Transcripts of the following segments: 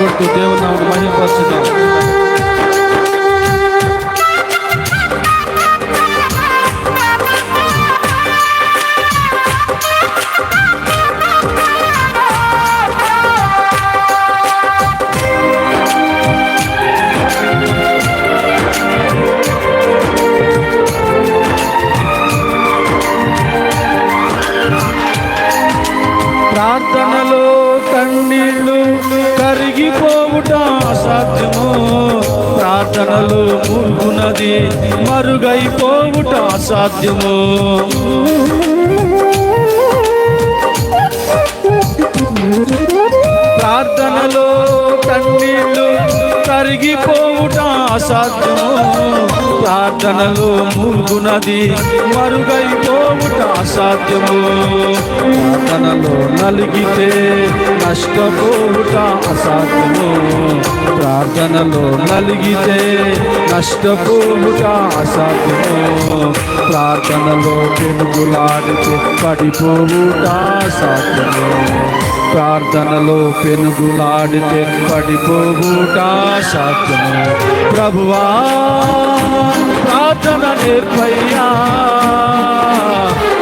కొడుతూ దేవుని నామమును మహిమపరచుదాం. ప్రార్థనలో కన్నీళ్ళు కరిగిపోవుట అసాధ్యము, ప్రార్థనలో మూర్ఖునది మరుగైపోవుట అసాధ్యము. ప్రార్థనలో కన్నీళ్ళు కరిగిపోవుట అసాధ్యము, ప్రార్థనలో మూర్ఖునది మరుగైపోవుట అసాధ్యము. ప్రార్థనలో నలిగితే నష్టపోవుట అసాధ్యము, ప్రార్థనలో నలిగితే నష్టపోవుట అసాధ్యము. ప్రార్థనలో పెనుగులాడితే పడిపోవుట అసాధ్యము, ప్రార్థనలో పెనుగులాడితే పడిపోవుట అసాధ్యము. ప్రభువా ప్రార్థన నేర్పయ్యా,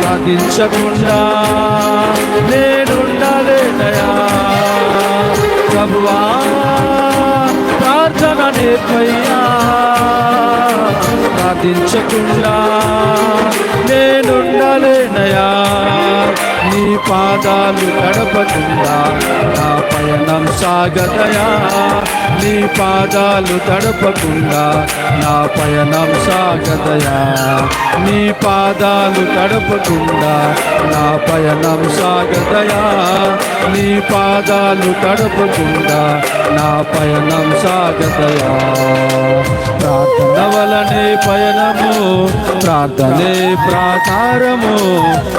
ప్రార్థించకుండా నేనుండలేనయా. ప్రభువా ప్రార్థన నేర్పయ్యా, ప్రార్థించకుండా నేనుండలేనయా. నీ పాదాలు తడపకుండా నా పయనం సాగదయా, నీ పాదాలు తడపకుండా నా పయనం సాగదయా, నీ పాదాలు తడపకుండా నా పయనం సాగదయా, నీ పాదాలు తడపకుండా నా పయనం సాగదయా. ప్రార్థన వలనే పయనము, ప్రార్థనే ప్రాకారము,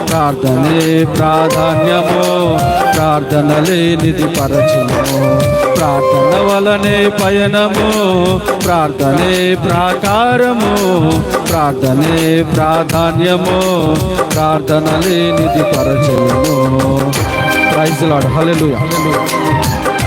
ప్రార్థనే ప్రాధాన్యము, ప్రార్థన లేనిది పరచము. ప్రార్థన వలనే పయనము, ప్రార్థనే ప్రాకారము, ప్రార్థనే ప్రాధాన్యము, ప్రార్థన లేనిది పరచము. Praise the Lord. హల్లెలూయా.